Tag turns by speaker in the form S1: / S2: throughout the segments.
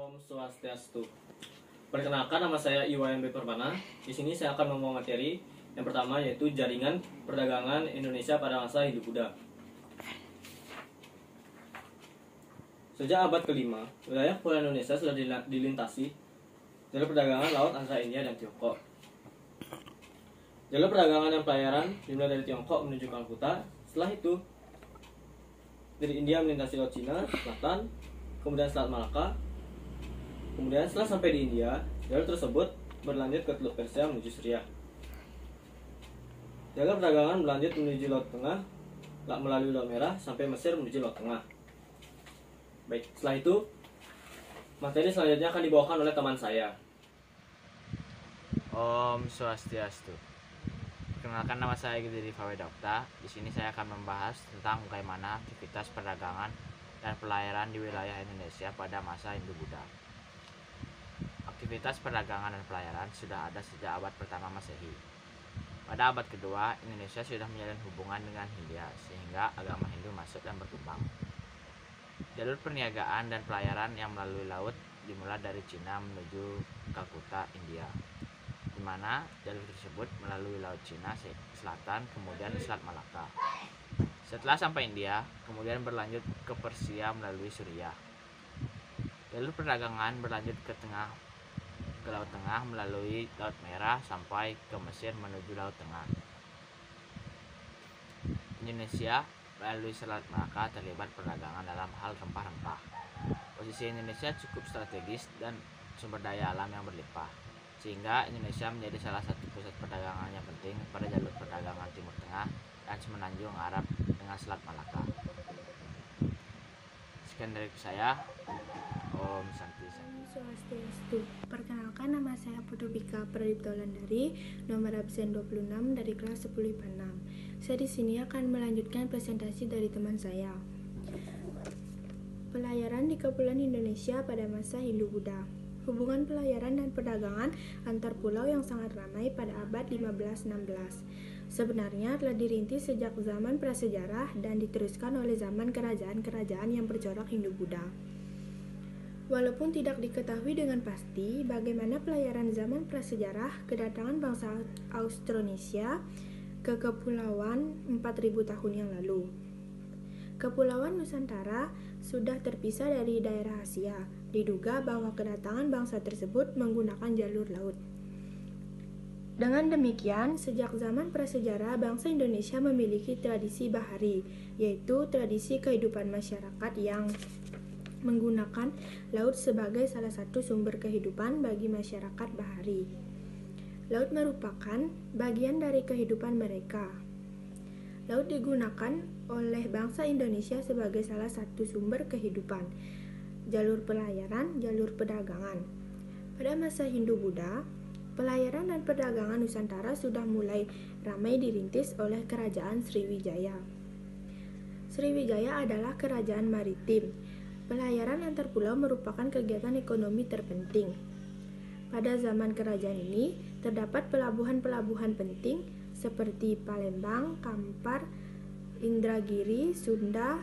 S1: Om Swastiastu. Perkenalkan, nama saya Iwayan B. Permana. Di sini saya akan membawa materi yang pertama, yaitu jaringan perdagangan Indonesia pada masa Hindu-Buddha. Sejak abad ke-5, wilayah kepulauan Indonesia sudah dilintasi jalur perdagangan laut antara India dan Tiongkok. Jalur perdagangan dan pelayaran dimulai dari Tiongkok menuju Kalkuta. Setelah itu, dari India melintasi Laut Cina Selatan, kemudian Selat Malaka. Kemudian setelah sampai di India, jalur tersebut berlanjut ke Teluk Persia menuju Suriah. Jalur perdagangan berlanjut menuju Laut Tengah, melalui Laut Merah sampai Mesir menuju Laut Tengah. Baik, setelah itu materi selanjutnya akan dibawakan oleh teman saya.
S2: Om Swastiastu. Perkenalkan, nama saya Giri Fawedokta. Di sini saya akan membahas tentang bagaimana aktivitas perdagangan dan pelayaran di wilayah Indonesia pada masa Hindu-Buddha. Aktivitas perdagangan dan pelayaran sudah ada sejak abad pertama Masehi. Pada abad kedua, Indonesia sudah menjalin hubungan dengan Hindia, sehingga agama Hindu masuk dan berkembang. Jalur perniagaan dan pelayaran yang melalui laut dimulai dari Cina menuju Kalkuta, India, di mana jalur tersebut melalui Laut Cina Selatan, kemudian Selat Malaka. Setelah sampai India, kemudian berlanjut ke Persia melalui Suriah. Jalur perdagangan berlanjut ke Laut Tengah melalui Laut Merah sampai ke Mesir menuju Laut Tengah. Indonesia melalui Selat Malaka terlibat perdagangan dalam hal rempah-rempah. Posisi Indonesia cukup strategis dan sumber daya alam yang berlimpah, sehingga Indonesia menjadi salah satu pusat perdagangan yang penting pada jalur perdagangan Timur Tengah dan Semenanjung Arab dengan Selat Malaka. Sekian dari saya. Om Santi.
S3: Swastiastu. Perkenalkan, nama saya Putubika Pradipta Wulandari, nomor absen 26 dari kelas 10 IPA 6. Saya di sini akan melanjutkan presentasi dari teman saya. Pelayaran di Kepulauan Indonesia pada masa Hindu-Buddha. Hubungan pelayaran dan perdagangan antar pulau yang sangat ramai pada abad 15-16. Sebenarnya telah dirintis sejak zaman prasejarah dan diteruskan oleh zaman kerajaan-kerajaan yang bercorak Hindu-Buddha. Walaupun tidak diketahui dengan pasti bagaimana pelayaran zaman prasejarah kedatangan bangsa Austronesia ke kepulauan 4000 tahun yang lalu. Kepulauan Nusantara sudah terpisah dari daerah Asia. Diduga bahwa kedatangan bangsa tersebut menggunakan jalur laut. Dengan demikian, sejak zaman prasejarah bangsa Indonesia memiliki tradisi bahari, yaitu tradisi kehidupan masyarakat yang menggunakan laut sebagai salah satu sumber kehidupan bagi masyarakat bahari. Laut merupakan bagian dari kehidupan mereka. Laut digunakan oleh bangsa Indonesia sebagai salah satu sumber kehidupan, jalur pelayaran, jalur perdagangan. Pada masa Hindu-Buddha, pelayaran dan perdagangan Nusantara sudah mulai ramai dirintis oleh kerajaan Sriwijaya. Sriwijaya adalah kerajaan maritim. Pelayaran antar pulau merupakan kegiatan ekonomi terpenting. Pada zaman kerajaan ini, terdapat pelabuhan-pelabuhan penting seperti Palembang, Kampar, Indragiri, Sunda,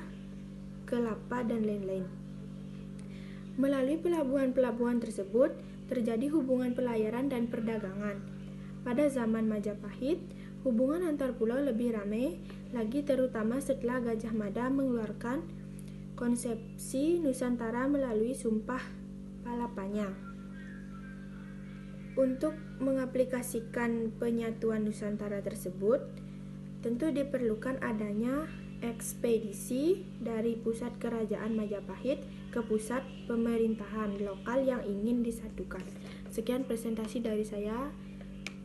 S3: Kelapa, dan lain-lain. Melalui pelabuhan-pelabuhan tersebut, terjadi hubungan pelayaran dan perdagangan. Pada zaman Majapahit, hubungan antar pulau lebih ramai lagi, terutama setelah Gajah Mada mengeluarkan konsepsi Nusantara melalui Sumpah Palapanya. Untuk mengaplikasikan penyatuan Nusantara tersebut, tentu diperlukan adanya ekspedisi dari pusat kerajaan Majapahit ke pusat pemerintahan lokal yang ingin disatukan. Sekian presentasi dari saya.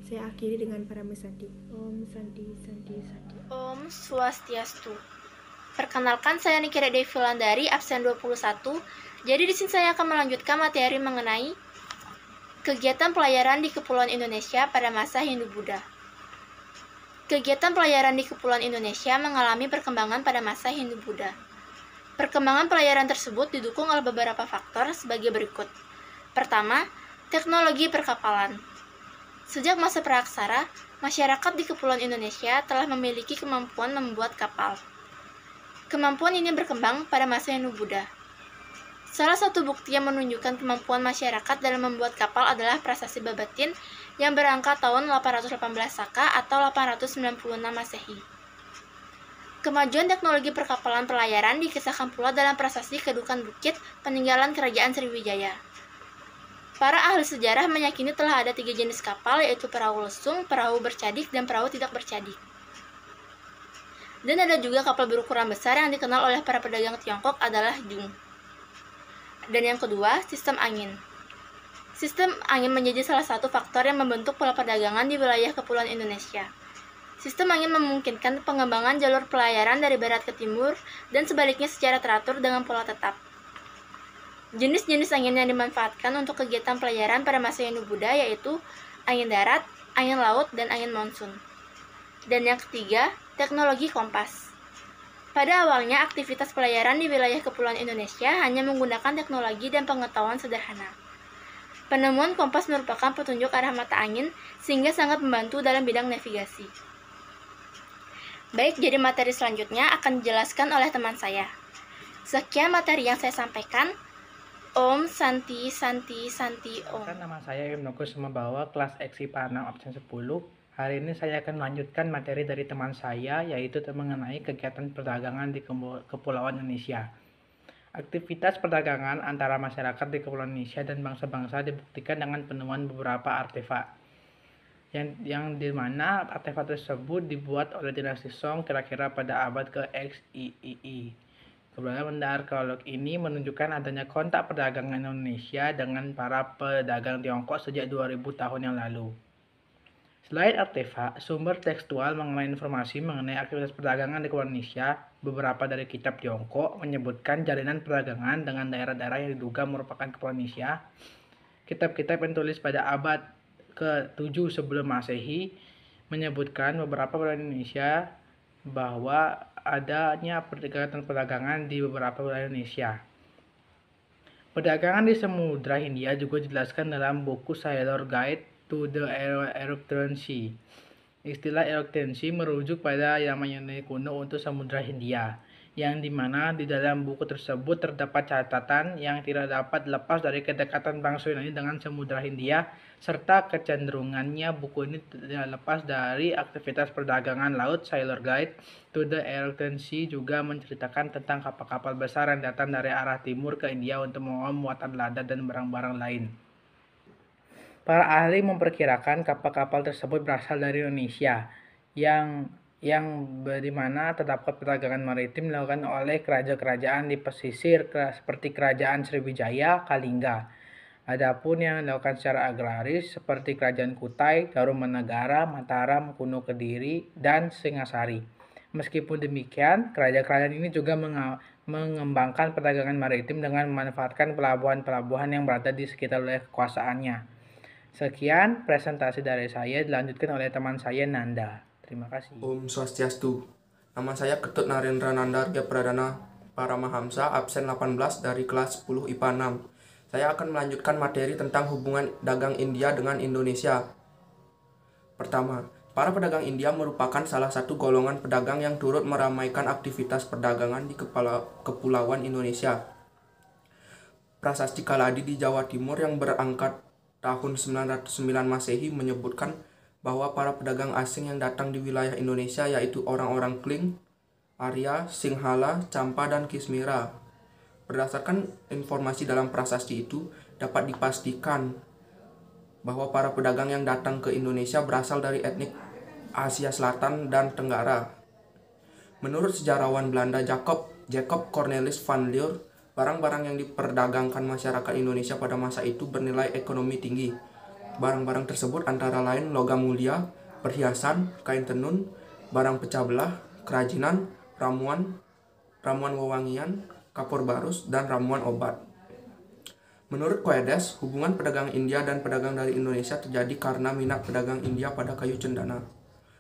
S3: Saya akhiri dengan para mesanti. Om Santi Santi Santi.
S4: Om Swastiastu. Perkenalkan, saya Nikira Devi Wulandari, absen 21. Jadi di sini saya akan melanjutkan materi mengenai kegiatan pelayaran di Kepulauan Indonesia pada masa Hindu-Buddha. Kegiatan pelayaran di Kepulauan Indonesia mengalami perkembangan pada masa Hindu-Buddha. Perkembangan pelayaran tersebut didukung oleh beberapa faktor sebagai berikut. Pertama, teknologi perkapalan. Sejak masa Praksara, masyarakat di Kepulauan Indonesia telah memiliki kemampuan membuat kapal. Kemampuan ini berkembang pada masa Hindu-Buddha. Salah satu bukti yang menunjukkan kemampuan masyarakat dalam membuat kapal adalah prasasti Babatin yang berangka tahun 818 Saka atau 896 Masehi. Kemajuan teknologi perkapalan pelayaran dikisahkan pula dalam prasasti Kedukan Bukit peninggalan Kerajaan Sriwijaya. Para ahli sejarah meyakini telah ada 3 jenis kapal, yaitu perahu lesung, perahu bercadik, dan perahu tidak bercadik. Dan ada juga kapal berukuran besar yang dikenal oleh para pedagang Tiongkok adalah jung. Dan yang kedua, sistem angin. Sistem angin menjadi salah satu faktor yang membentuk pola perdagangan di wilayah kepulauan Indonesia. Sistem angin memungkinkan pengembangan jalur pelayaran dari barat ke timur dan sebaliknya secara teratur dengan pola tetap. Jenis-jenis angin yang dimanfaatkan untuk kegiatan pelayaran pada masa Hindu-Buddha yaitu angin darat, angin laut, dan angin monsun. Dan yang ketiga, teknologi kompas. Pada awalnya, aktivitas pelayaran di wilayah kepulauan Indonesia hanya menggunakan teknologi dan pengetahuan sederhana. Penemuan kompas merupakan petunjuk arah mata angin sehingga sangat membantu dalam bidang navigasi. Baik, jadi materi selanjutnya akan dijelaskan oleh teman saya. Sekian materi yang saya sampaikan. Om Santi Santi Santi Om.
S5: Nama saya Ibnu Sumabawa, kelas IPA 6 absen 10. Hari ini saya akan melanjutkan materi dari teman saya, yaitu mengenai kegiatan perdagangan di Kepulauan Indonesia. Aktivitas perdagangan antara masyarakat di Kepulauan Indonesia dan bangsa-bangsa dibuktikan dengan penemuan beberapa artefak. Yang dimana artefak tersebut dibuat oleh dinasti Song kira-kira pada abad ke-XIII. Keberadaan benda arkeolog ini menunjukkan adanya kontak perdagangan Indonesia dengan para pedagang Tiongkok sejak 2000 tahun yang lalu. Selain artefak, sumber tekstual mengenai informasi mengenai aktivitas perdagangan di Kepulauan Indonesia, beberapa dari kitab Tiongkok menyebutkan jalinan perdagangan dengan daerah-daerah yang diduga merupakan Kepulauan Indonesia. Kitab-kitab yang tulis pada abad ke-7 sebelum Masehi menyebutkan beberapa wilayah Indonesia bahwa adanya perdagangan di beberapa wilayah Indonesia. Perdagangan di Samudra Hindia juga dijelaskan dalam buku Sailor Guide to the European Sea. Istilah European Sea merujuk pada nama Yunani kuno untuk Samudra Hindia, yang dimana di dalam buku tersebut terdapat catatan yang tidak dapat lepas dari kedekatan bangsa Yunani dengan Samudra Hindia, serta kecenderungannya buku ini tidak lepas dari aktivitas perdagangan laut. Sailor Guide to the European Sea juga menceritakan tentang kapal-kapal besar yang datang dari arah timur ke India untuk membawa muatan lada dan barang-barang lain. Para ahli memperkirakan kapal-kapal tersebut berasal dari Indonesia, yang di mana terdapat perdagangan maritim dilakukan oleh kerajaan-kerajaan di pesisir seperti Kerajaan Sriwijaya, Kalingga. Adapun yang dilakukan secara agraris seperti Kerajaan Kutai, Tarumanagara, Mataram, Kuno Kediri, dan Singasari. Meskipun demikian, kerajaan-kerajaan ini juga mengembangkan perdagangan maritim dengan memanfaatkan pelabuhan-pelabuhan yang berada di sekitar wilayah kekuasaannya. Sekian presentasi dari saya, dilanjutkan oleh teman saya Nanda. Terima kasih.
S6: Om Swastiastu. Nama saya Ketut Narendra Nanda Arya Pradana Paramahamsa, absen 18 dari kelas 10 IPA 6. Saya akan melanjutkan materi tentang hubungan dagang India dengan Indonesia. Pertama, para pedagang India merupakan salah satu golongan pedagang yang turut meramaikan aktivitas perdagangan di Kepulauan Indonesia. Prasasti Kaladi di Jawa Timur yang berangkat tahun 909 Masehi menyebutkan bahwa para pedagang asing yang datang di wilayah Indonesia yaitu orang-orang Kling, Arya, Singhala, Campa, dan Kismira. Berdasarkan informasi dalam prasasti itu, dapat dipastikan bahwa para pedagang yang datang ke Indonesia berasal dari etnik Asia Selatan dan Tenggara. Menurut sejarawan Belanda Jacob Cornelis van Lier, barang-barang yang diperdagangkan masyarakat Indonesia pada masa itu bernilai ekonomi tinggi. Barang-barang tersebut antara lain logam mulia, perhiasan, kain tenun, barang pecah belah, kerajinan, ramuan wewangian, kapur barus, dan ramuan obat. Menurut Koedes, hubungan pedagang India dan pedagang dari Indonesia terjadi karena minat pedagang India pada kayu cendana.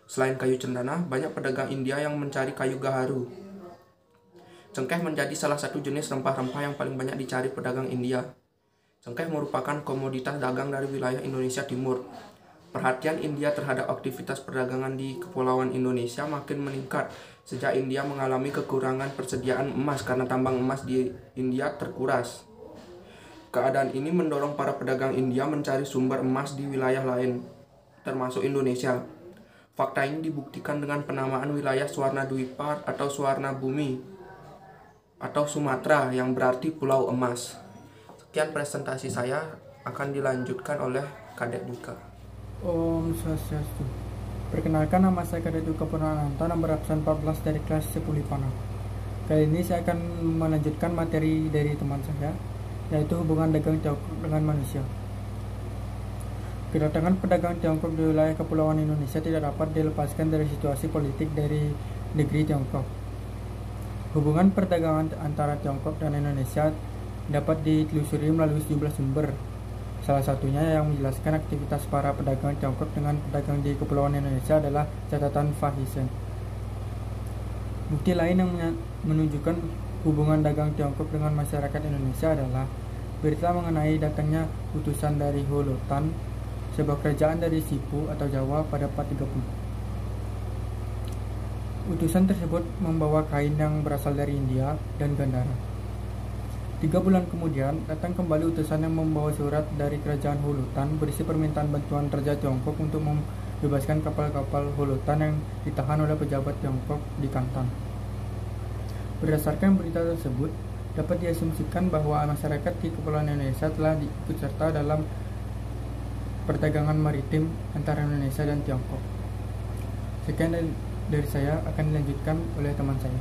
S6: Selain kayu cendana, banyak pedagang India yang mencari kayu gaharu. Cengkeh menjadi salah satu jenis rempah-rempah yang paling banyak dicari pedagang India. Cengkeh merupakan komoditas dagang dari wilayah Indonesia Timur. Perhatian India terhadap aktivitas perdagangan di Kepulauan Indonesia makin meningkat sejak India mengalami kekurangan persediaan emas karena tambang emas di India terkuras. Keadaan ini mendorong para pedagang India mencari sumber emas di wilayah lain, termasuk Indonesia. Fakta ini dibuktikan dengan penamaan wilayah Swarna Dwipa atau Swarna Bumi atau Sumatera yang berarti Pulau Emas. Sekian presentasi saya, akan dilanjutkan oleh Kadek Duka.
S7: Om Swastiastu. Perkenalkan, nama saya Kadek Duka Purnananta, nomor absen 14 dari kelas 10 IPA 6. Kali ini saya akan melanjutkan materi dari teman saya, yaitu hubungan dagang Tiongkok dengan manusia. Kedatangan pedagang Tiongkok di wilayah kepulauan Indonesia tidak dapat dilepaskan dari situasi politik dari negeri Tiongkok. Hubungan perdagangan antara Tiongkok dan Indonesia dapat ditelusuri melalui sejumlah sumber. Salah satunya yang menjelaskan aktivitas para pedagang Tiongkok dengan pedagang di kepulauan Indonesia adalah catatan Fahisen. Bukti lain yang menunjukkan hubungan dagang Tiongkok dengan masyarakat Indonesia adalah berita mengenai datangnya utusan dari Holotan, sebuah kerajaan dari Sipu atau Jawa pada 430. Utusan tersebut membawa kain yang berasal dari India dan Gandhara. 3 bulan kemudian, datang kembali utusan yang membawa surat dari kerajaan Holotan berisi permintaan bantuan Raja Tiongkok untuk membebaskan kapal-kapal Holotan yang ditahan oleh pejabat Tiongkok di Kantan. Berdasarkan berita tersebut, dapat diasumsikan bahwa masyarakat di kepulauan Indonesia telah ikut serta dalam perdagangan maritim antara Indonesia dan Tiongkok. Sekian dari saya, akan dilanjutkan oleh teman saya.